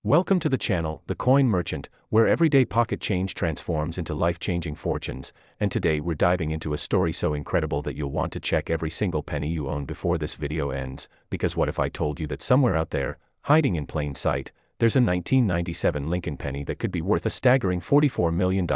Welcome to the channel, The Coin Merchant, where everyday pocket change transforms into life-changing fortunes, and today we're diving into a story so incredible that you'll want to check every single penny you own before this video ends, because what if I told you that somewhere out there, hiding in plain sight, there's a 1997 Lincoln penny that could be worth a staggering $44 million?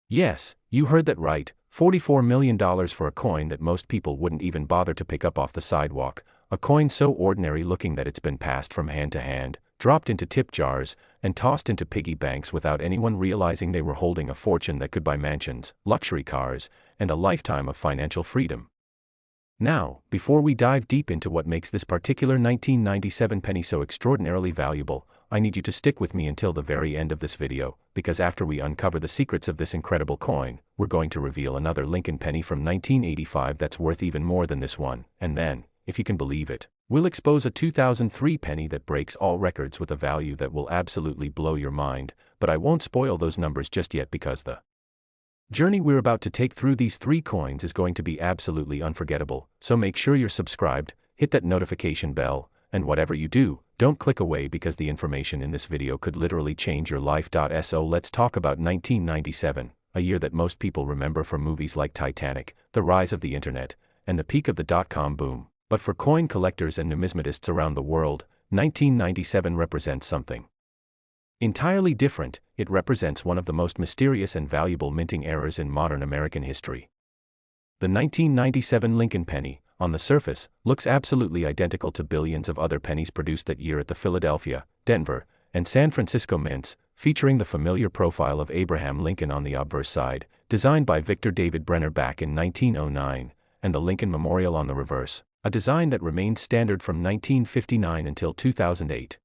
Yes, you heard that right, $44 million for a coin that most people wouldn't even bother to pick up off the sidewalk, a coin so ordinary looking that it's been passed from hand to hand, dropped into tip jars, and tossed into piggy banks without anyone realizing they were holding a fortune that could buy mansions, luxury cars, and a lifetime of financial freedom. Now, before we dive deep into what makes this particular 1997 penny so extraordinarily valuable, I need you to stick with me until the very end of this video, because after we uncover the secrets of this incredible coin, we're going to reveal another Lincoln penny from 1985 that's worth even more than this one, and then, if you can believe it, we'll expose a 2003 penny that breaks all records with a value that will absolutely blow your mind, but I won't spoil those numbers just yet because the journey we're about to take through these three coins is going to be absolutely unforgettable, so make sure you're subscribed, hit that notification bell, and whatever you do, don't click away because the information in this video could literally change your life. So let's talk about 1997, a year that most people remember from movies like Titanic, the rise of the internet, and the peak of the dot-com boom. But for coin collectors and numismatists around the world, 1997 represents something entirely different. It represents one of the most mysterious and valuable minting eras in modern American history. The 1997 Lincoln penny, on the surface, looks absolutely identical to billions of other pennies produced that year at the Philadelphia, Denver, and San Francisco mints, featuring the familiar profile of Abraham Lincoln on the obverse side, designed by Victor David Brenner back in 1909, and the Lincoln Memorial on the reverse, a design that remained standard from 1959 until 2008.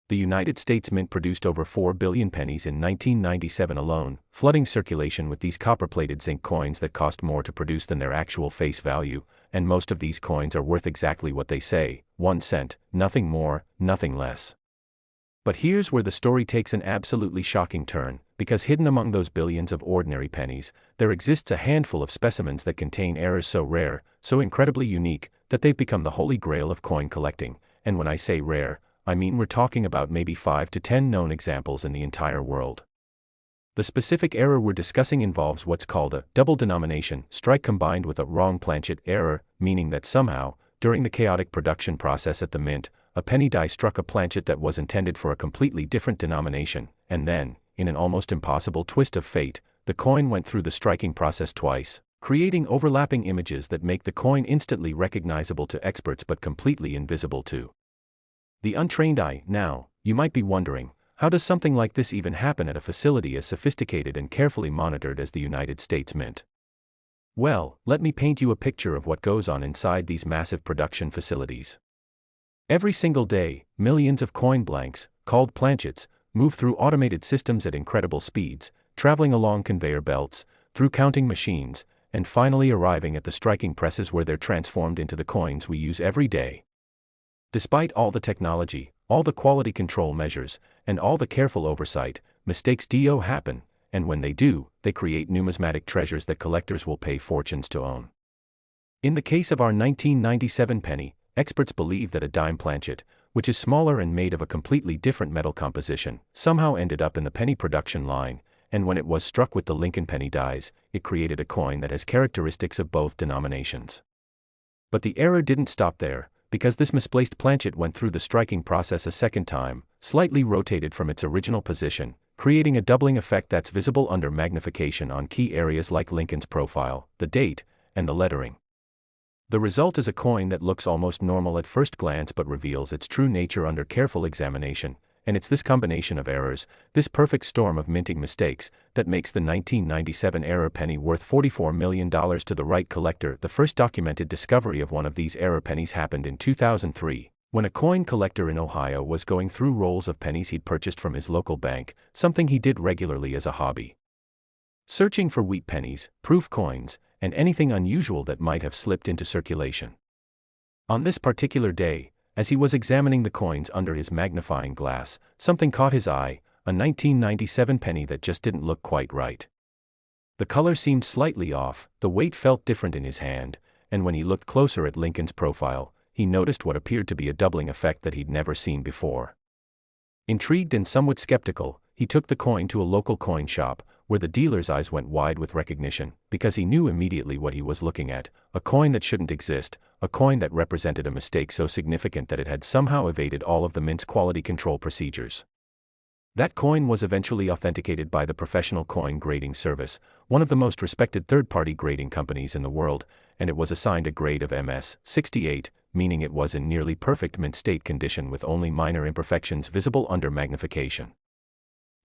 The United States Mint produced over 4 billion pennies in 1997 alone, flooding circulation with these copper-plated zinc coins that cost more to produce than their actual face value, and most of these coins are worth exactly what they say, 1 cent, nothing more, nothing less. But here's where the story takes an absolutely shocking turn, because hidden among those billions of ordinary pennies, there exists a handful of specimens that contain errors so rare, so incredibly unique, that they've become the holy grail of coin collecting, and when I say rare, I mean we're talking about maybe 5 to 10 known examples in the entire world. The specific error we're discussing involves what's called a double denomination strike combined with a wrong planchet error, meaning that somehow, during the chaotic production process at the mint, a penny die struck a planchet that was intended for a completely different denomination, and then, in an almost impossible twist of fate, the coin went through the striking process twice, creating overlapping images that make the coin instantly recognizable to experts but completely invisible to the untrained eye. Now, you might be wondering, how does something like this even happen at a facility as sophisticated and carefully monitored as the United States Mint? Well, let me paint you a picture of what goes on inside these massive production facilities. Every single day, millions of coin blanks, called planchets, move through automated systems at incredible speeds, traveling along conveyor belts, through counting machines, and finally arriving at the striking presses where they're transformed into the coins we use every day. Despite all the technology, all the quality control measures, and all the careful oversight, mistakes do happen, and when they do, they create numismatic treasures that collectors will pay fortunes to own. In the case of our 1997 penny, experts believe that a dime planchet, which is smaller and made of a completely different metal composition, somehow ended up in the penny production line, and when it was struck with the Lincoln penny dies, it created a coin that has characteristics of both denominations. But the error didn't stop there, because this misplaced planchet went through the striking process a second time, slightly rotated from its original position, creating a doubling effect that's visible under magnification on key areas like Lincoln's profile, the date, and the lettering. The result is a coin that looks almost normal at first glance but reveals its true nature under careful examination, and it's this combination of errors, this perfect storm of minting mistakes, that makes the 1997 error penny worth $44 million to the right collector. The first documented discovery of one of these error pennies happened in 2003, when a coin collector in Ohio was going through rolls of pennies he'd purchased from his local bank, something he did regularly as a hobby. Searching for wheat pennies, proof coins, and anything unusual that might have slipped into circulation. On this particular day, as he was examining the coins under his magnifying glass, something caught his eye, a 1997 penny that just didn't look quite right. The color seemed slightly off, the weight felt different in his hand, and when he looked closer at Lincoln's profile, he noticed what appeared to be a doubling effect that he'd never seen before. Intrigued and somewhat skeptical, he took the coin to a local coin shop, where the dealer's eyes went wide with recognition, because he knew immediately what he was looking at: a coin that shouldn't exist, a coin that represented a mistake so significant that it had somehow evaded all of the mint's quality control procedures. That coin was eventually authenticated by the Professional Coin Grading Service, one of the most respected third-party grading companies in the world, and it was assigned a grade of MS 68, meaning it was in nearly perfect mint state condition with only minor imperfections visible under magnification.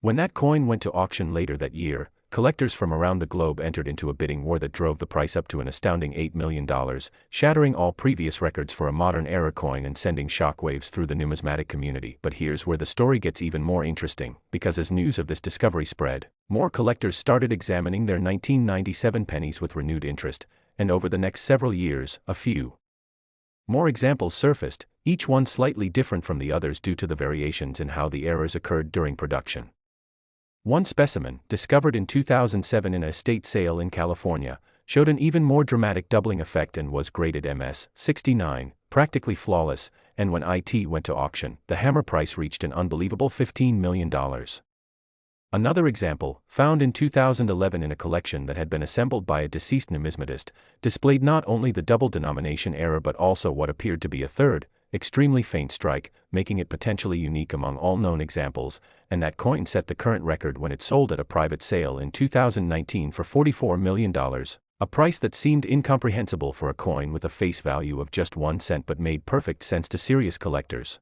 When that coin went to auction later that year, collectors from around the globe entered into a bidding war that drove the price up to an astounding $8 million, shattering all previous records for a modern-era coin and sending shockwaves through the numismatic community. But here's where the story gets even more interesting, because as news of this discovery spread, more collectors started examining their 1997 pennies with renewed interest, and over the next several years, a few more examples surfaced, each one slightly different from the others due to the variations in how the errors occurred during production. One specimen, discovered in 2007 in a estate sale in California, showed an even more dramatic doubling effect and was graded MS 69, practically flawless, and when it went to auction, the hammer price reached an unbelievable $15 million. Another example, found in 2011 in a collection that had been assembled by a deceased numismatist, displayed not only the double denomination error but also what appeared to be a third, extremely faint strike, making it potentially unique among all known examples, and that coin set the current record when it sold at a private sale in 2019 for $44 million, a price that seemed incomprehensible for a coin with a face value of just 1 cent but made perfect sense to serious collectors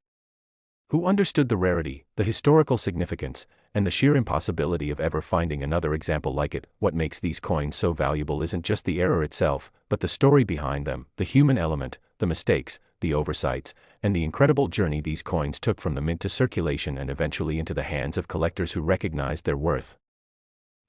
who understood the rarity, the historical significance, and the sheer impossibility of ever finding another example like it. What makes these coins so valuable isn't just the error itself, but the story behind them, the human element, the mistakes, the oversights, and the incredible journey these coins took from the mint to circulation and eventually into the hands of collectors who recognized their worth.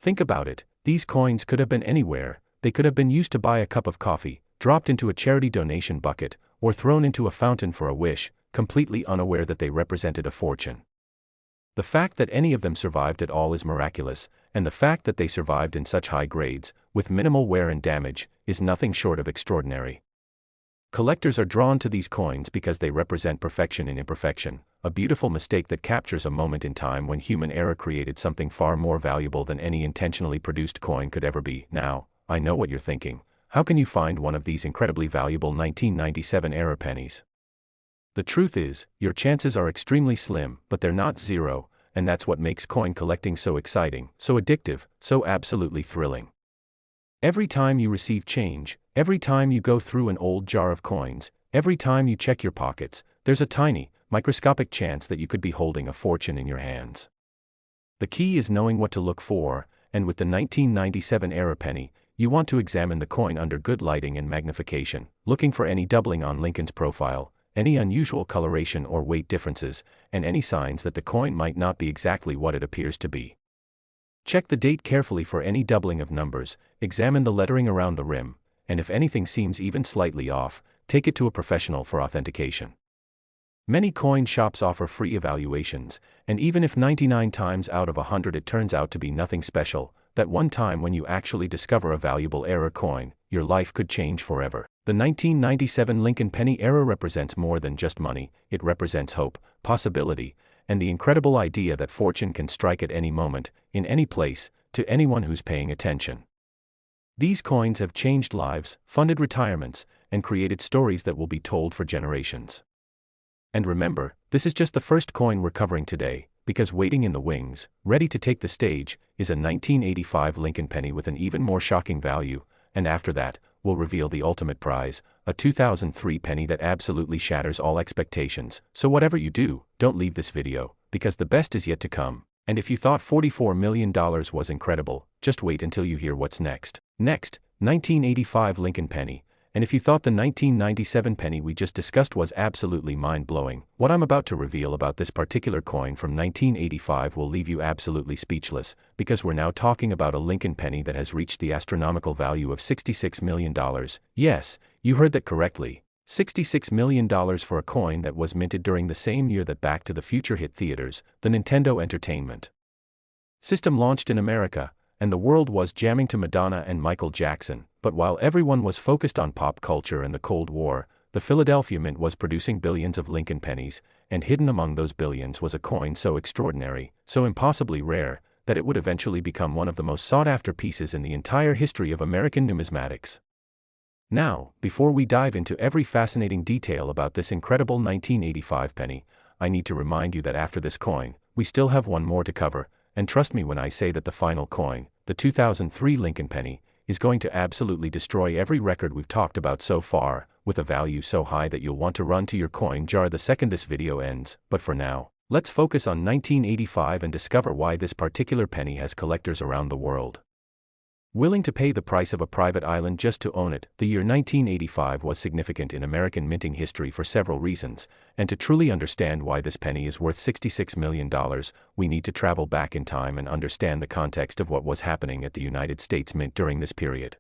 Think about it, these coins could have been anywhere. They could have been used to buy a cup of coffee, dropped into a charity donation bucket, or thrown into a fountain for a wish, completely unaware that they represented a fortune. The fact that any of them survived at all is miraculous, and the fact that they survived in such high grades, with minimal wear and damage, is nothing short of extraordinary. Collectors are drawn to these coins because they represent perfection in imperfection, a beautiful mistake that captures a moment in time when human error created something far more valuable than any intentionally produced coin could ever be. Now, I know what you're thinking. How can you find one of these incredibly valuable 1997 era pennies? The truth is, your chances are extremely slim, but they're not zero, and that's what makes coin collecting so exciting, so addictive, so absolutely thrilling. Every time you receive change, every time you go through an old jar of coins, every time you check your pockets, there's a tiny, microscopic chance that you could be holding a fortune in your hands. The key is knowing what to look for, and with the 1997 era penny, you want to examine the coin under good lighting and magnification, looking for any doubling on Lincoln's profile, any unusual coloration or weight differences, and any signs that the coin might not be exactly what it appears to be. Check the date carefully for any doubling of numbers, examine the lettering around the rim, and if anything seems even slightly off, take it to a professional for authentication. Many coin shops offer free evaluations, and even if 99 times out of 100 it turns out to be nothing special, that one time when you actually discover a valuable error coin, your life could change forever. The 1997 Lincoln penny era represents more than just money, it represents hope, possibility, and the incredible idea that fortune can strike at any moment, in any place, to anyone who's paying attention. These coins have changed lives, funded retirements, and created stories that will be told for generations. And remember, this is just the first coin we're covering today, because waiting in the wings, ready to take the stage, is a 1985 Lincoln penny with an even more shocking value, and after that, we'll reveal the ultimate prize, a 2003 penny that absolutely shatters all expectations. So whatever you do, don't leave this video, because the best is yet to come. And if you thought $44 million was incredible, just wait until you hear what's next. Next, 1985 Lincoln penny. And if you thought the 1997 penny we just discussed was absolutely mind-blowing, what I'm about to reveal about this particular coin from 1985 will leave you absolutely speechless, because we're now talking about a Lincoln penny that has reached the astronomical value of $66 million. Yes, you heard that correctly. $66 million for a coin that was minted during the same year that Back to the Future hit theaters, the Nintendo Entertainment System launched in America, and the world was jamming to Madonna and Michael Jackson. But while everyone was focused on pop culture and the Cold War, the Philadelphia Mint was producing billions of Lincoln pennies, and hidden among those billions was a coin so extraordinary, so impossibly rare, that it would eventually become one of the most sought-after pieces in the entire history of American numismatics. Now, before we dive into every fascinating detail about this incredible 1985 penny, I need to remind you that after this coin, we still have one more to cover, and trust me when I say that the final coin, the 2003 Lincoln penny, is going to absolutely destroy every record we've talked about so far, with a value so high that you'll want to run to your coin jar the second this video ends. But for now, let's focus on 1985 and discover why this particular penny has collectors around the world willing to pay the price of a private island just to own it. The year 1985 was significant in American minting history for several reasons, and to truly understand why this penny is worth $66 million, we need to travel back in time and understand the context of what was happening at the United States Mint during this period.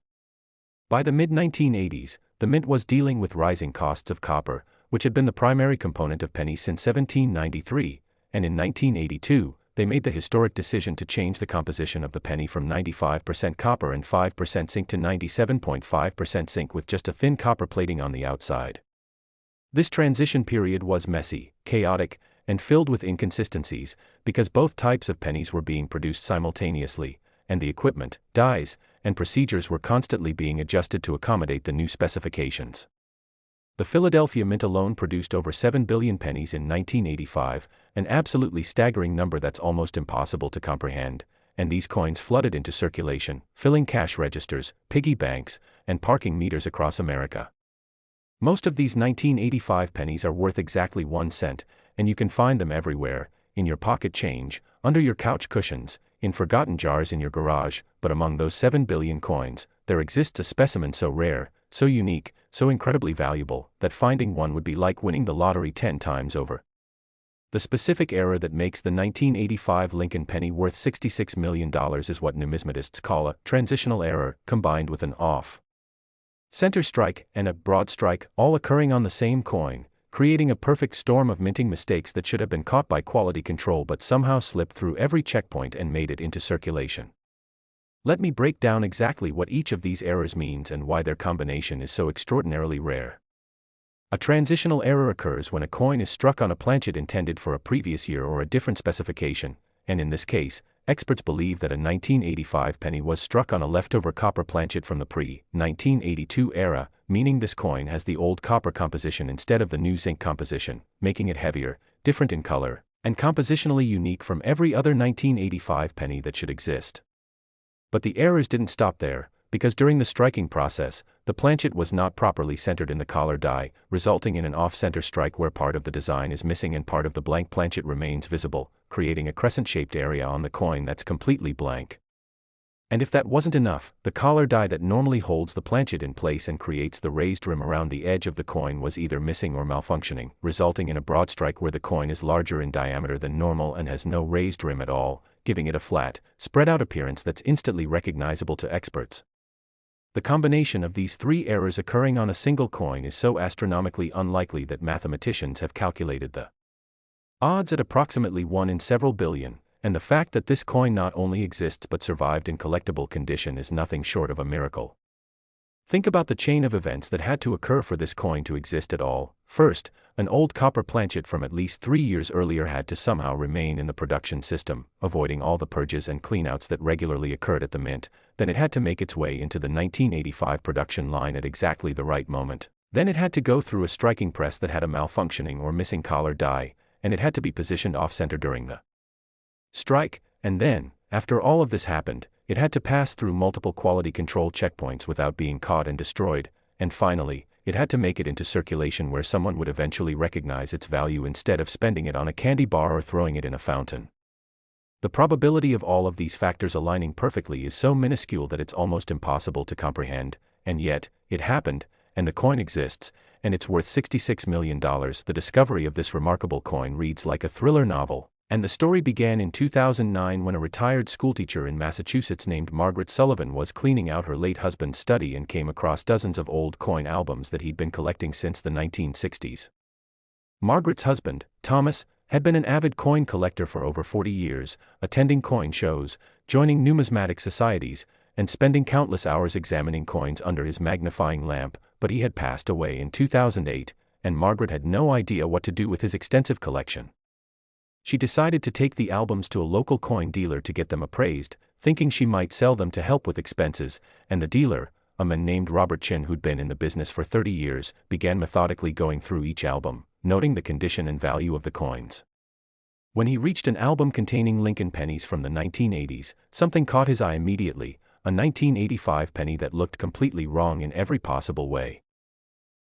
By the mid-1980s, the Mint was dealing with rising costs of copper, which had been the primary component of pennies since 1793, and in 1982, they made the historic decision to change the composition of the penny from 95% copper and 5% zinc to 97.5% zinc with just a thin copper plating on the outside. This transition period was messy, chaotic, and filled with inconsistencies, because both types of pennies were being produced simultaneously, and the equipment, dies, and procedures were constantly being adjusted to accommodate the new specifications. The Philadelphia Mint alone produced over 7 billion pennies in 1985, an absolutely staggering number that's almost impossible to comprehend, and these coins flooded into circulation, filling cash registers, piggy banks, and parking meters across America. Most of these 1985 pennies are worth exactly 1 cent, and you can find them everywhere, in your pocket change, under your couch cushions, in forgotten jars in your garage. But among those 7 billion coins, there exists a specimen so rare, so unique, so incredibly valuable, that finding one would be like winning the lottery 10 times over. The specific error that makes the 1985 Lincoln penny worth $66 million is what numismatists call a transitional error, combined with an off-center strike and a broad strike, all occurring on the same coin, creating a perfect storm of minting mistakes that should have been caught by quality control but somehow slipped through every checkpoint and made it into circulation. Let me break down exactly what each of these errors means and why their combination is so extraordinarily rare. A transitional error occurs when a coin is struck on a planchet intended for a previous year or a different specification, and in this case, experts believe that a 1985 penny was struck on a leftover copper planchet from the pre-1982 era, meaning this coin has the old copper composition instead of the new zinc composition, making it heavier, different in color, and compositionally unique from every other 1985 penny that should exist. But the errors didn't stop there, because during the striking process, the planchet was not properly centered in the collar die, resulting in an off-center strike where part of the design is missing and part of the blank planchet remains visible, creating a crescent-shaped area on the coin that's completely blank. And if that wasn't enough, the collar die that normally holds the planchet in place and creates the raised rim around the edge of the coin was either missing or malfunctioning, resulting in a broad strike where the coin is larger in diameter than normal and has no raised rim at all, giving it a flat, spread-out appearance that's instantly recognizable to experts. The combination of these 3 errors occurring on a single coin is so astronomically unlikely that mathematicians have calculated the odds at approximately 1 in several billion, and the fact that this coin not only exists but survived in collectible condition is nothing short of a miracle. Think about the chain of events that had to occur for this coin to exist at all. First, an old copper planchet from at least 3 years earlier had to somehow remain in the production system, avoiding all the purges and cleanouts that regularly occurred at the mint. Then it had to make its way into the 1985 production line at exactly the right moment. Then it had to go through a striking press that had a malfunctioning or missing collar die, and it had to be positioned off-center during the strike, and then, after all of this happened, it had to pass through multiple quality control checkpoints without being caught and destroyed, and finally, it had to make it into circulation where someone would eventually recognize its value instead of spending it on a candy bar or throwing it in a fountain. The probability of all of these factors aligning perfectly is so minuscule that it's almost impossible to comprehend, and yet, it happened, and the coin exists, and it's worth $66 million. The discovery of this remarkable coin reads like a thriller novel. And the story began in 2009 when a retired schoolteacher in Massachusetts named Margaret Sullivan was cleaning out her late husband's study and came across dozens of old coin albums that he'd been collecting since the 1960s. Margaret's husband, Thomas, had been an avid coin collector for over 40 years, attending coin shows, joining numismatic societies, and spending countless hours examining coins under his magnifying lamp, but he had passed away in 2008, and Margaret had no idea what to do with his extensive collection. She decided to take the albums to a local coin dealer to get them appraised, thinking she might sell them to help with expenses, and the dealer, a man named Robert Chin who'd been in the business for 30 years, began methodically going through each album, noting the condition and value of the coins. When he reached an album containing Lincoln pennies from the 1980s, something caught his eye immediately, a 1985 penny that looked completely wrong in every possible way.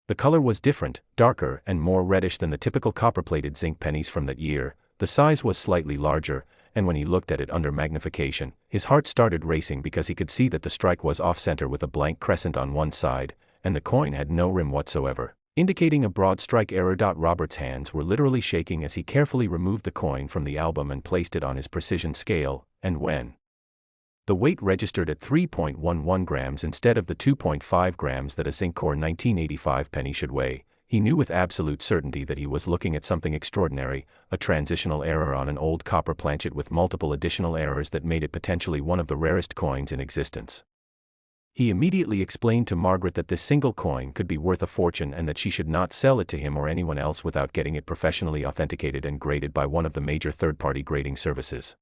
The color was different, darker and more reddish than the typical copper-plated zinc pennies from that year. The size was slightly larger, and when he looked at it under magnification, his heart started racing because he could see that the strike was off-center with a blank crescent on one side, and the coin had no rim whatsoever, indicating a broad strike error. Robert's hands were literally shaking as he carefully removed the coin from the album and placed it on his precision scale, and when the weight registered at 3.11 grams instead of the 2.5 grams that a zinc core 1985 penny should weigh, he knew with absolute certainty that he was looking at something extraordinary, a transitional error on an old copper planchet with multiple additional errors that made it potentially one of the rarest coins in existence. He immediately explained to Margaret that this single coin could be worth a fortune and that she should not sell it to him or anyone else without getting it professionally authenticated and graded by one of the major third-party grading services.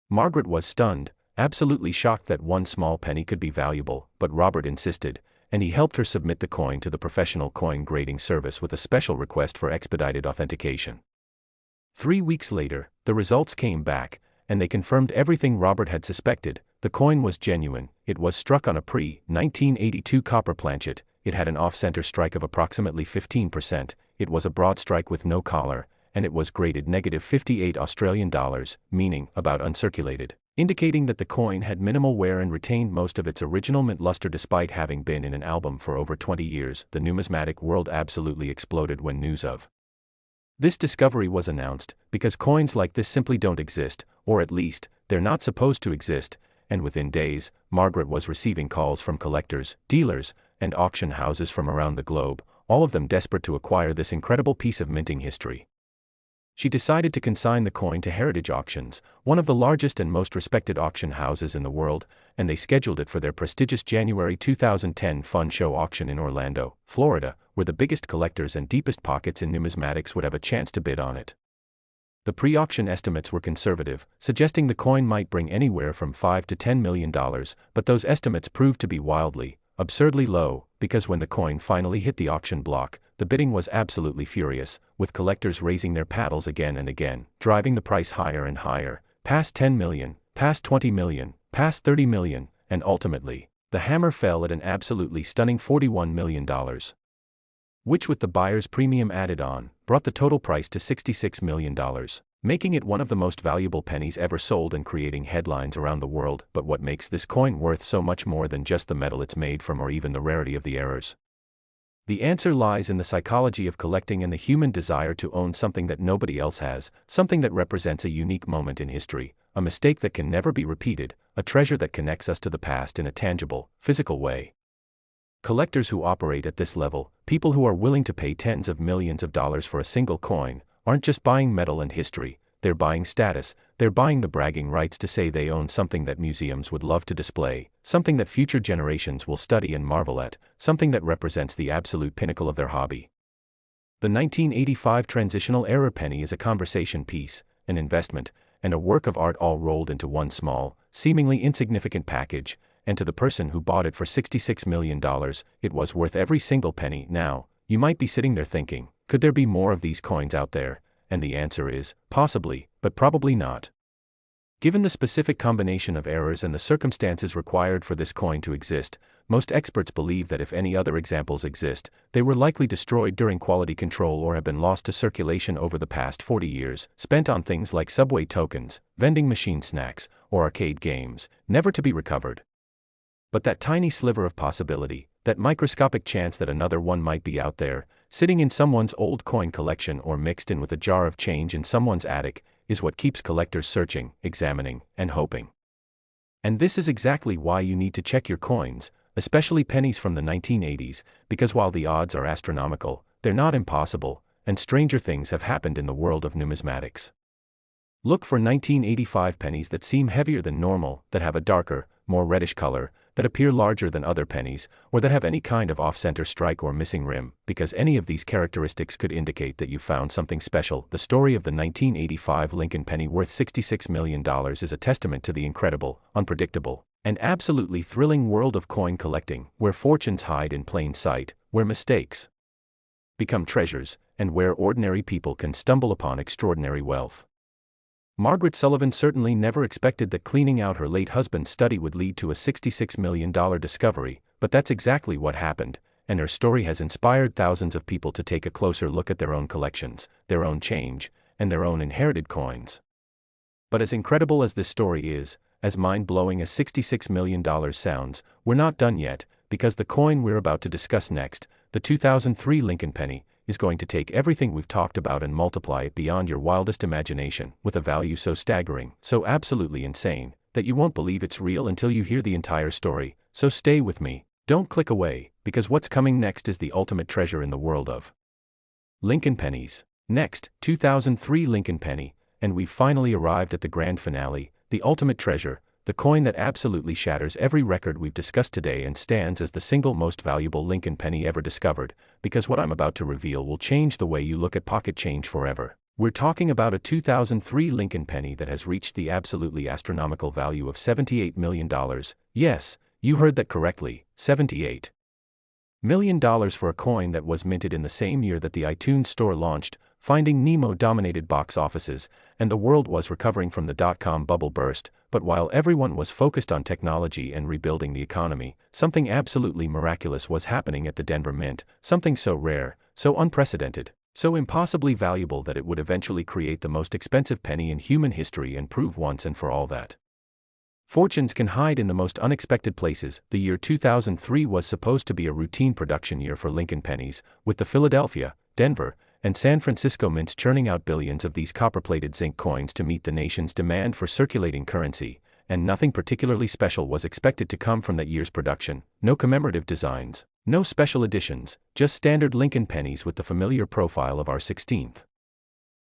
Margaret was stunned, absolutely shocked that one small penny could be valuable, but Robert insisted, and he helped her submit the coin to the professional coin grading service with a special request for expedited authentication. 3 weeks later, the results came back, and they confirmed everything Robert had suspected. The coin was genuine. It was struck on a pre-1982 copper planchet, it had an off-center strike of approximately 15%, it was a broad strike with no collar, and it was graded -58 Australian dollars, meaning about uncirculated, indicating that the coin had minimal wear and retained most of its original mint luster despite having been in an album for over 20 years. The numismatic world absolutely exploded when news of this discovery was announced, because coins like this simply don't exist, or at least, they're not supposed to exist, and within days, Margaret was receiving calls from collectors, dealers, and auction houses from around the globe, all of them desperate to acquire this incredible piece of minting history. She decided to consign the coin to Heritage Auctions, one of the largest and most respected auction houses in the world, and they scheduled it for their prestigious January 2010 Fun Show auction in Orlando, Florida, where the biggest collectors and deepest pockets in numismatics would have a chance to bid on it. The pre-auction estimates were conservative, suggesting the coin might bring anywhere from $5 to $10 million, but those estimates proved to be wildly, absurdly low, because when the coin finally hit the auction block, the bidding was absolutely furious, with collectors raising their paddles again and again, driving the price higher and higher, past 10 million, past 20 million, past 30 million, and ultimately, the hammer fell at an absolutely stunning $41 million. Which, with the buyer's premium added on, brought the total price to $66 million, making it one of the most valuable pennies ever sold and creating headlines around the world. But what makes this coin worth so much more than just the metal it's made from or even the rarity of the errors? The answer lies in the psychology of collecting and the human desire to own something that nobody else has, something that represents a unique moment in history, a mistake that can never be repeated, a treasure that connects us to the past in a tangible, physical way. Collectors who operate at this level, people who are willing to pay tens of millions of dollars for a single coin, aren't just buying metal and history, they're buying status, they're buying the bragging rights to say they own something that museums would love to display, something that future generations will study and marvel at, something that represents the absolute pinnacle of their hobby. The 1985 transitional era penny is a conversation piece, an investment, and a work of art all rolled into one small, seemingly insignificant package, and to the person who bought it for $66 million, it was worth every single penny. Now, you might be sitting there thinking, could there be more of these coins out there? And the answer is, possibly, but probably not. Given the specific combination of errors and the circumstances required for this coin to exist, most experts believe that if any other examples exist, they were likely destroyed during quality control or have been lost to circulation over the past 40 years, spent on things like subway tokens, vending machine snacks, or arcade games, never to be recovered. But that tiny sliver of possibility, that microscopic chance that another one might be out there, sitting in someone's old coin collection or mixed in with a jar of change in someone's attic, is what keeps collectors searching, examining, and hoping. And this is exactly why you need to check your coins, especially pennies from the 1980s, because while the odds are astronomical, they're not impossible, and stranger things have happened in the world of numismatics. Look for 1985 pennies that seem heavier than normal, that have a darker, more reddish color, that appear larger than other pennies, or that have any kind of off-center strike or missing rim, because any of these characteristics could indicate that you found something special. The story of the 1985 Lincoln penny worth $66 million is a testament to the incredible, unpredictable, and absolutely thrilling world of coin collecting, where fortunes hide in plain sight, where mistakes become treasures, and where ordinary people can stumble upon extraordinary wealth. Margaret Sullivan certainly never expected that cleaning out her late husband's study would lead to a $66 million discovery, but that's exactly what happened, and her story has inspired thousands of people to take a closer look at their own collections, their own change, and their own inherited coins. But as incredible as this story is, as mind-blowing as $66 million sounds, we're not done yet, because the coin we're about to discuss next, the 2003 Lincoln penny, is going to take everything we've talked about and multiply it beyond your wildest imagination, with a value so staggering, so absolutely insane, that you won't believe it's real until you hear the entire story. So stay with me, don't click away, because what's coming next is the ultimate treasure in the world of Lincoln pennies. Next, 2003 Lincoln penny, and we've finally arrived at the grand finale, the ultimate treasure, the coin that absolutely shatters every record we've discussed today and stands as the single most valuable Lincoln penny ever discovered, because what I'm about to reveal will change the way you look at pocket change forever. We're talking about a 2003 Lincoln penny that has reached the absolutely astronomical value of $78 million. Yes, you heard that correctly, $78 million for a coin that was minted in the same year that the iTunes Store launched. Finding Nemo dominated box offices, and the world was recovering from the dot-com bubble burst, but while everyone was focused on technology and rebuilding the economy, something absolutely miraculous was happening at the Denver Mint, something so rare, so unprecedented, so impossibly valuable that it would eventually create the most expensive penny in human history and prove once and for all that fortunes can hide in the most unexpected places. The year 2003 was supposed to be a routine production year for Lincoln pennies, with the Philadelphia, Denver, and San Francisco mints churning out billions of these copper-plated zinc coins to meet the nation's demand for circulating currency, and nothing particularly special was expected to come from that year's production. No commemorative designs, no special editions, just standard Lincoln pennies with the familiar profile of our 16th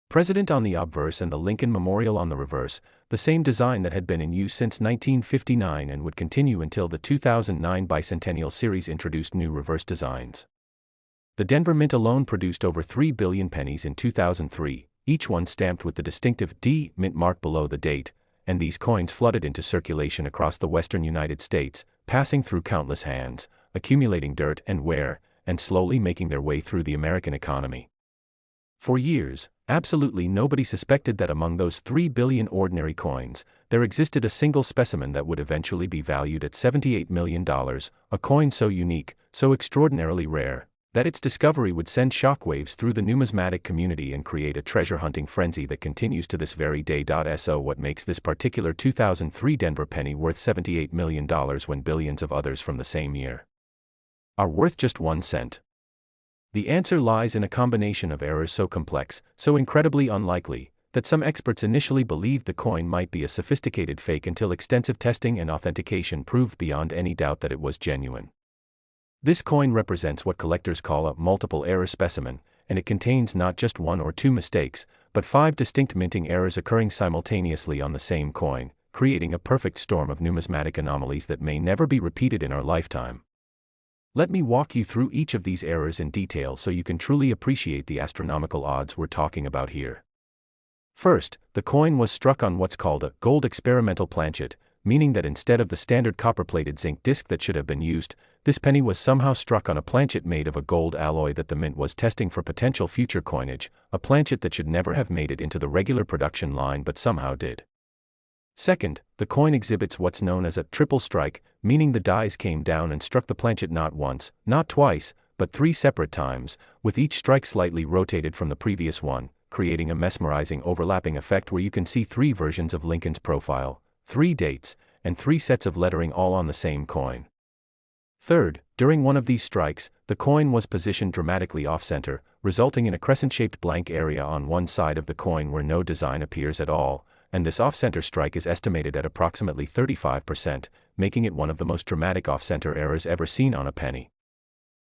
president on the obverse and the Lincoln Memorial on the reverse, the same design that had been in use since 1959 and would continue until the 2009 Bicentennial Series introduced new reverse designs. The Denver Mint alone produced over 3 billion pennies in 2003, each one stamped with the distinctive D Mint mark below the date, and these coins flooded into circulation across the western United States, passing through countless hands, accumulating dirt and wear, and slowly making their way through the American economy. For years, absolutely nobody suspected that among those 3 billion ordinary coins, there existed a single specimen that would eventually be valued at $78 million, a coin so unique, so extraordinarily rare, that its discovery would send shockwaves through the numismatic community and create a treasure-hunting frenzy that continues to this very day. So what makes this particular 2003 Denver penny worth $78 million when billions of others from the same year are worth just 1 cent? The answer lies in a combination of errors so complex, so incredibly unlikely, that some experts initially believed the coin might be a sophisticated fake until extensive testing and authentication proved beyond any doubt that it was genuine. This coin represents what collectors call a multiple error specimen, and it contains not just 1 or 2 mistakes, but 5 distinct minting errors occurring simultaneously on the same coin, creating a perfect storm of numismatic anomalies that may never be repeated in our lifetime. Let me walk you through each of these errors in detail so you can truly appreciate the astronomical odds we're talking about here. First, the coin was struck on what's called a gold experimental planchet, meaning that instead of the standard copper-plated zinc disc that should have been used, this penny was somehow struck on a planchet made of a gold alloy that the mint was testing for potential future coinage, a planchet that should never have made it into the regular production line but somehow did. Second, the coin exhibits what's known as a triple strike, meaning the dies came down and struck the planchet not once, not twice, but 3 separate times, with each strike slightly rotated from the previous one, creating a mesmerizing overlapping effect where you can see 3 versions of Lincoln's profile, 3 dates, and 3 sets of lettering all on the same coin. Third, during one of these strikes, the coin was positioned dramatically off-center, resulting in a crescent-shaped blank area on one side of the coin where no design appears at all, and this off-center strike is estimated at approximately 35%, making it one of the most dramatic off-center errors ever seen on a penny.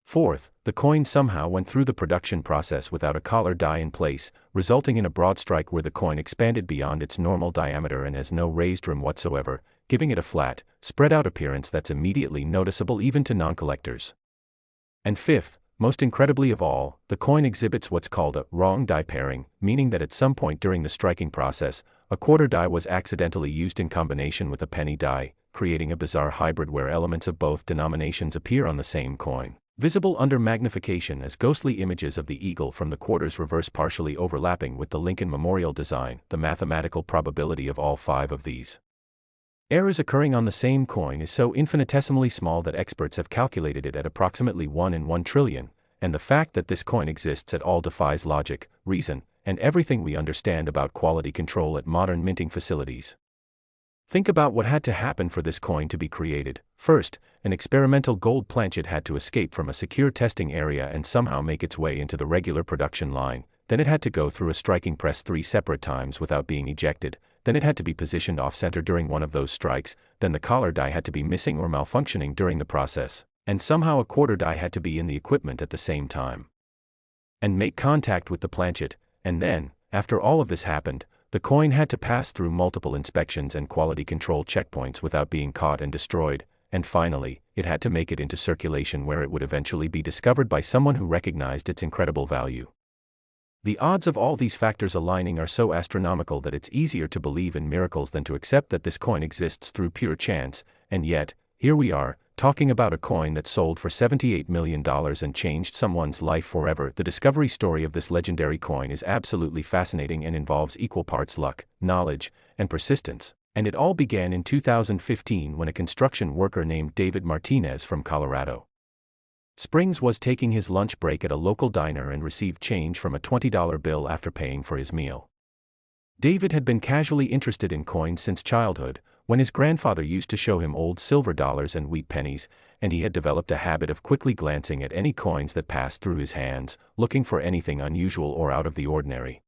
Fourth, the coin somehow went through the production process without a collar die in place, resulting in a broad strike where the coin expanded beyond its normal diameter and has no raised rim whatsoever, giving it a flat, spread-out appearance that's immediately noticeable even to non-collectors. And fifth, most incredibly of all, the coin exhibits what's called a wrong die pairing, meaning that at some point during the striking process, a quarter die was accidentally used in combination with a penny die, creating a bizarre hybrid where elements of both denominations appear on the same coin, visible under magnification as ghostly images of the eagle from the quarters reverse partially overlapping with the Lincoln Memorial design. The mathematical probability of all 5 of these errors occurring on the same coin is so infinitesimally small that experts have calculated it at approximately 1 in 1 trillion, and the fact that this coin exists at all defies logic, reason, and everything we understand about quality control at modern minting facilities. Think about what had to happen for this coin to be created. First, an experimental gold planchet had to escape from a secure testing area and somehow make its way into the regular production line. Then it had to go through a striking press 3 separate times without being ejected. Then it had to be positioned off-center during one of those strikes. Then the collar die had to be missing or malfunctioning during the process. And somehow a quarter die had to be in the equipment at the same time and make contact with the planchet. And then, after all of this happened, the coin had to pass through multiple inspections and quality control checkpoints without being caught and destroyed. And finally, it had to make it into circulation where it would eventually be discovered by someone who recognized its incredible value. The odds of all these factors aligning are so astronomical that it's easier to believe in miracles than to accept that this coin exists through pure chance. And yet, here we are, talking about a coin that sold for $78 million and changed someone's life forever. The discovery story of this legendary coin is absolutely fascinating and involves equal parts luck, knowledge, and persistence. And it all began in 2015 when a construction worker named David Martinez from Colorado Springs was taking his lunch break at a local diner and received change from a $20 bill after paying for his meal. David had been casually interested in coins since childhood, when his grandfather used to show him old silver dollars and wheat pennies, and he had developed a habit of quickly glancing at any coins that passed through his hands, looking for anything unusual or out of the ordinary.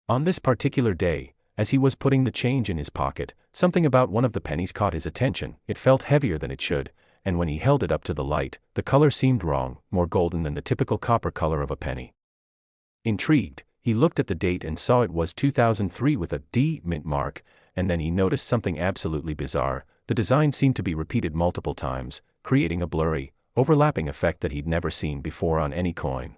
On this particular day, as he was putting the change in his pocket, something about one of the pennies caught his attention. It felt heavier than it should, and when he held it up to the light, the color seemed wrong, more golden than the typical copper color of a penny. Intrigued, he looked at the date and saw it was 2003 with a D mint mark, and then he noticed something absolutely bizarre. The design seemed to be repeated multiple times, creating a blurry, overlapping effect that he'd never seen before on any coin.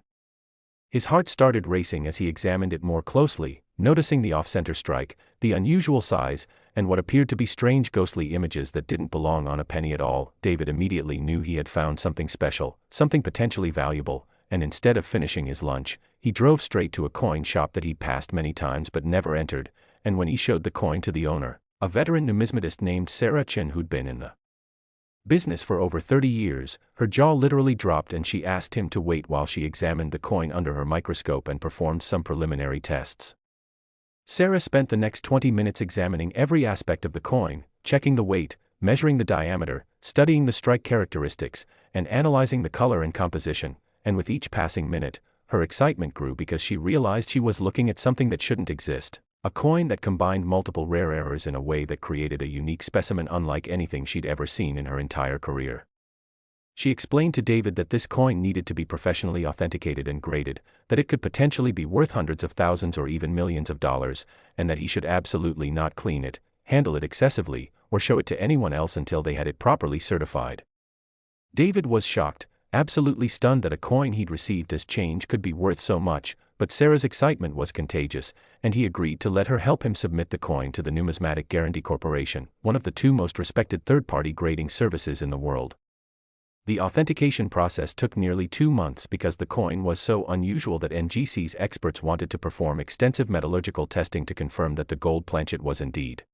His heart started racing as he examined it more closely, noticing the off-center strike, the unusual size, and what appeared to be strange ghostly images that didn't belong on a penny at all. David immediately knew he had found something special, something potentially valuable, and instead of finishing his lunch, he drove straight to a coin shop that he'd passed many times but never entered, and when he showed the coin to the owner, a veteran numismatist named Sarah Chen who'd been in the business for over 30 years, her jaw literally dropped and she asked him to wait while she examined the coin under her microscope and performed some preliminary tests. Sarah spent the next 20 minutes examining every aspect of the coin, checking the weight, measuring the diameter, studying the strike characteristics, and analyzing the color and composition, and with each passing minute, her excitement grew because she realized she was looking at something that shouldn't exist. A coin that combined multiple rare errors in a way that created a unique specimen unlike anything she'd ever seen in her entire career. She explained to David that this coin needed to be professionally authenticated and graded, that it could potentially be worth hundreds of thousands or even millions of dollars, and that he should absolutely not clean it, handle it excessively, or show it to anyone else until they had it properly certified. David was shocked, absolutely stunned that a coin he'd received as change could be worth so much, but Sarah's excitement was contagious, and he agreed to let her help him submit the coin to the Numismatic Guarantee Corporation, one of the 2 most respected third-party grading services in the world. The authentication process took nearly 2 months because the coin was so unusual that NGC's experts wanted to perform extensive metallurgical testing to confirm that the gold planchet was indeed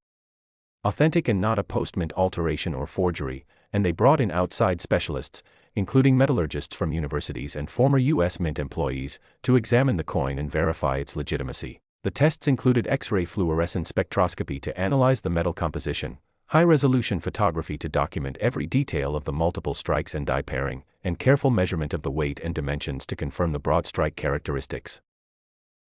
authentic and not a post-mint alteration or forgery, and they brought in outside specialists, including metallurgists from universities and former U.S. Mint employees, to examine the coin and verify its legitimacy. The tests included X-ray fluorescence spectroscopy to analyze the metal composition, high-resolution photography to document every detail of the multiple strikes and die pairing, and careful measurement of the weight and dimensions to confirm the broad strike characteristics.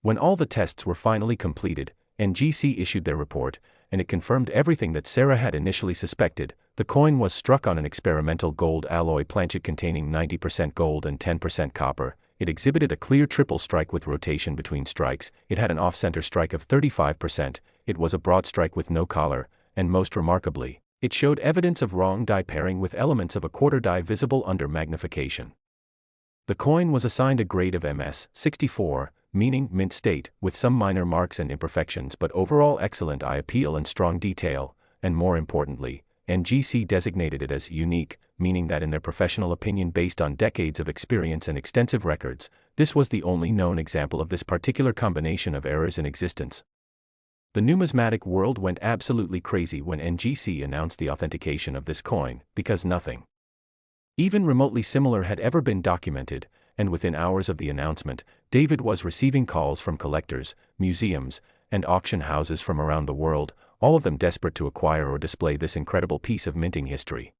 When all the tests were finally completed, NGC issued their report, and it confirmed everything that Sarah had initially suspected. The coin was struck on an experimental gold alloy planchet containing 90% gold and 10% copper. It exhibited a clear triple strike with rotation between strikes. It had an off-center strike of 35%. It was a broad strike with no collar, and most remarkably, It showed evidence of wrong die pairing with elements of a quarter die visible under magnification. The coin was assigned a grade of MS 64, meaning mint state, with some minor marks and imperfections but overall excellent eye appeal and strong detail, and more importantly, NGC designated it as unique, meaning that in their professional opinion based on decades of experience and extensive records, this was the only known example of this particular combination of errors in existence. The numismatic world went absolutely crazy when NGC announced the authentication of this coin, because nothing even remotely similar had ever been documented, and within hours of the announcement, David was receiving calls from collectors, museums, and auction houses from around the world, all of them desperate to acquire or display this incredible piece of minting history.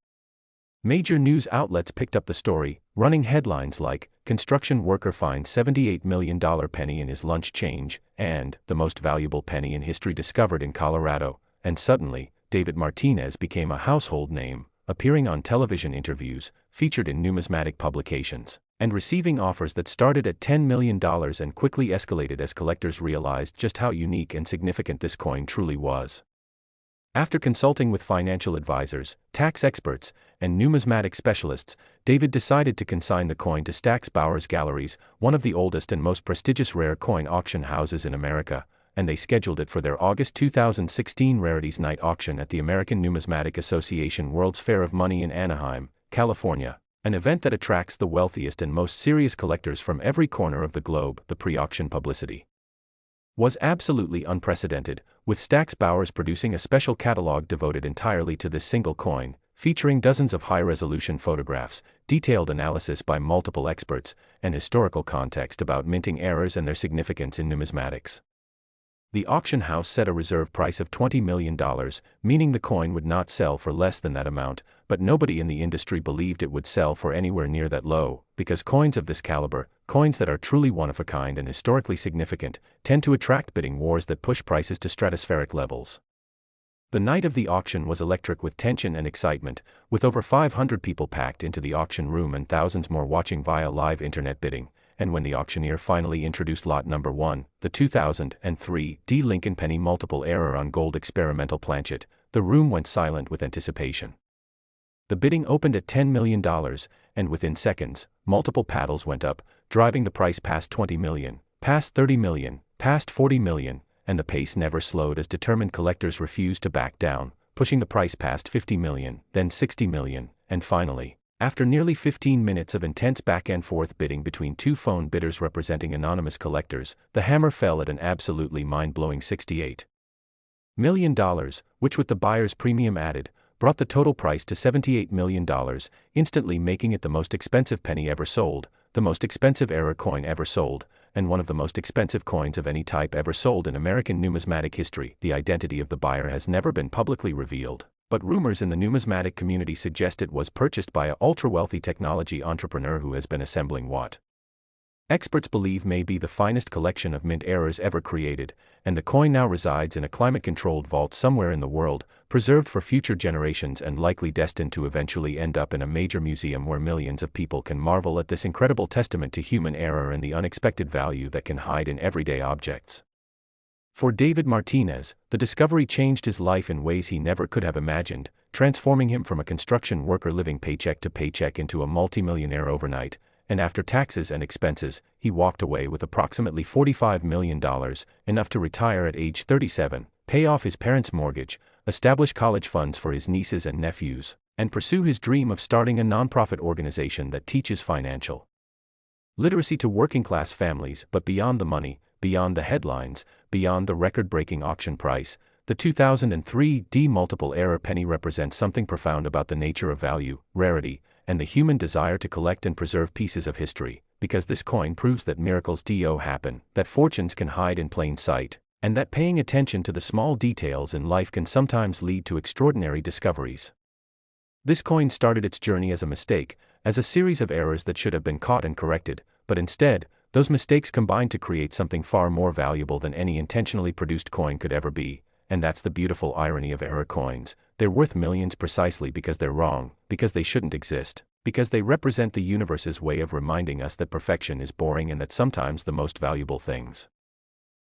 Major news outlets picked up the story, running headlines like, "Construction worker finds $78 million penny in his lunch change," and "The most valuable penny in history discovered in Colorado," and suddenly, David Martinez became a household name, appearing on television interviews, featured in numismatic publications, and receiving offers that started at $10 million and quickly escalated as collectors realized just how unique and significant this coin truly was. After consulting with financial advisors, tax experts, and numismatic specialists, David decided to consign the coin to Stack's Bowers Galleries, one of the oldest and most prestigious rare coin auction houses in America, and they scheduled it for their August 2016 Rarities Night auction at the American Numismatic Association World's Fair of Money in Anaheim, California, an event that attracts the wealthiest and most serious collectors from every corner of the globe. The pre-auction publicity was absolutely unprecedented, with Stack's Bowers producing a special catalog devoted entirely to this single coin, featuring dozens of high-resolution photographs, detailed analysis by multiple experts, and historical context about minting errors and their significance in numismatics. The auction house set a reserve price of $20 million, meaning the coin would not sell for less than that amount, but nobody in the industry believed it would sell for anywhere near that low, because coins of this caliber, coins that are truly one of a kind and historically significant, tend to attract bidding wars that push prices to stratospheric levels. The night of the auction was electric with tension and excitement, with over 500 people packed into the auction room and thousands more watching via live internet bidding. And when the auctioneer finally introduced lot number 1, the 2003 D. Lincoln Penny Multiple Error on Gold Experimental Planchet, the room went silent with anticipation. The bidding opened at $10 million, and within seconds, multiple paddles went up, driving the price past $20 million, past $30 million, past $40 million, and the pace never slowed as determined collectors refused to back down, pushing the price past $50 million, then $60 million, and finally, after nearly 15 minutes of intense back-and-forth bidding between two phone bidders representing anonymous collectors, the hammer fell at an absolutely mind-blowing $68 million, which with the buyer's premium added, brought the total price to $78 million, instantly making it the most expensive penny ever sold, the most expensive error coin ever sold, and one of the most expensive coins of any type ever sold in American numismatic history. The identity of the buyer has never been publicly revealed, but rumors in the numismatic community suggest it was purchased by an ultra-wealthy technology entrepreneur who has been assembling what experts believe may be the finest collection of mint errors ever created, and the coin now resides in a climate-controlled vault somewhere in the world, preserved for future generations and likely destined to eventually end up in a major museum where millions of people can marvel at this incredible testament to human error and the unexpected value that can hide in everyday objects. For David Martinez, the discovery changed his life in ways he never could have imagined, transforming him from a construction worker living paycheck to paycheck into a multimillionaire overnight, and after taxes and expenses, he walked away with approximately $45 million, enough to retire at age 37, pay off his parents' mortgage, establish college funds for his nieces and nephews, and pursue his dream of starting a nonprofit organization that teaches financial literacy to working-class families. But beyond the money, beyond the headlines, beyond the record-breaking auction price, the 2003 D multiple error penny represents something profound about the nature of value, rarity, and the human desire to collect and preserve pieces of history, because this coin proves that miracles do happen, that fortunes can hide in plain sight, and that paying attention to the small details in life can sometimes lead to extraordinary discoveries. This coin started its journey as a mistake, as a series of errors that should have been caught and corrected, but instead, those mistakes combined to create something far more valuable than any intentionally produced coin could ever be, and that's the beautiful irony of error coins. They're worth millions precisely because they're wrong, because they shouldn't exist, because they represent the universe's way of reminding us that perfection is boring and that sometimes the most valuable things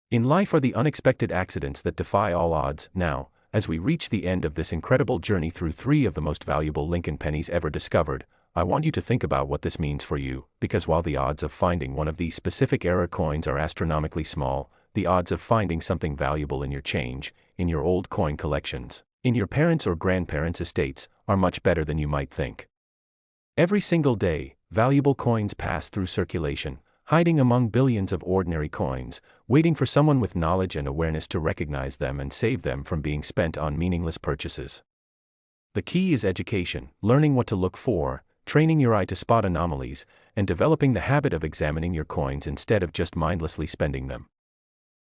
in life are the unexpected accidents that defy all odds. Now, as we reach the end of this incredible journey through 3 of the most valuable Lincoln pennies ever discovered, I want you to think about what this means for you, because while the odds of finding one of these specific era coins are astronomically small, the odds of finding something valuable in your change, in your old coin collections, in your parents' or grandparents' estates, are much better than you might think. Every single day, valuable coins pass through circulation, hiding among billions of ordinary coins, waiting for someone with knowledge and awareness to recognize them and save them from being spent on meaningless purchases. The key is education, learning what to look for, training your eye to spot anomalies, and developing the habit of examining your coins instead of just mindlessly spending them.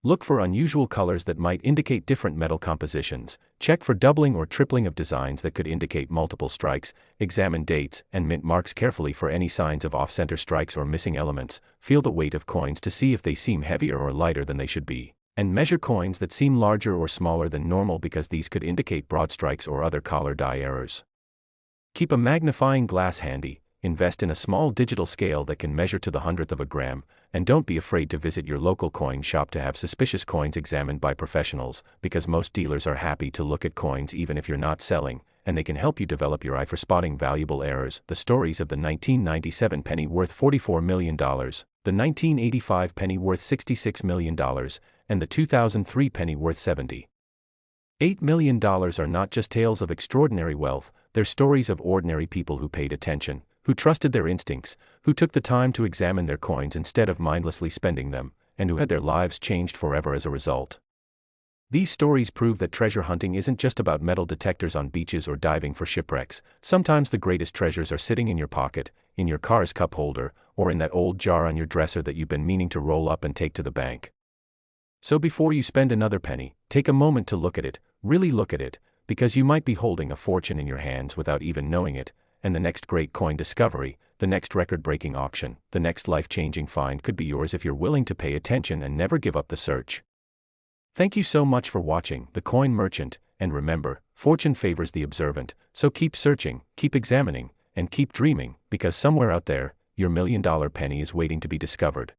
Look for unusual colors that might indicate different metal compositions, check for doubling or tripling of designs that could indicate multiple strikes, examine dates and mint marks carefully for any signs of off-center strikes or missing elements, feel the weight of coins to see if they seem heavier or lighter than they should be, and measure coins that seem larger or smaller than normal because these could indicate broad strikes or other color die errors. Keep a magnifying glass handy, invest in a small digital scale that can measure to the 100th of a gram, and don't be afraid to visit your local coin shop to have suspicious coins examined by professionals, because most dealers are happy to look at coins even if you're not selling, and they can help you develop your eye for spotting valuable errors. The stories of the 1997 penny worth $44 million, the 1985 penny worth $66 million, and the 2003 penny worth $78 million are not just tales of extraordinary wealth, they're stories of ordinary people who paid attention, who trusted their instincts, who took the time to examine their coins instead of mindlessly spending them, and who had their lives changed forever as a result. These stories prove that treasure hunting isn't just about metal detectors on beaches or diving for shipwrecks. Sometimes the greatest treasures are sitting in your pocket, in your car's cup holder, or in that old jar on your dresser that you've been meaning to roll up and take to the bank. So before you spend another penny, take a moment to look at it, really look at it, because you might be holding a fortune in your hands without even knowing it, and the next great coin discovery, the next record-breaking auction, the next life-changing find could be yours if you're willing to pay attention and never give up the search. Thank you so much for watching The Coin Merchant, and remember, fortune favors the observant, so keep searching, keep examining, and keep dreaming, because somewhere out there, your $1 million penny is waiting to be discovered.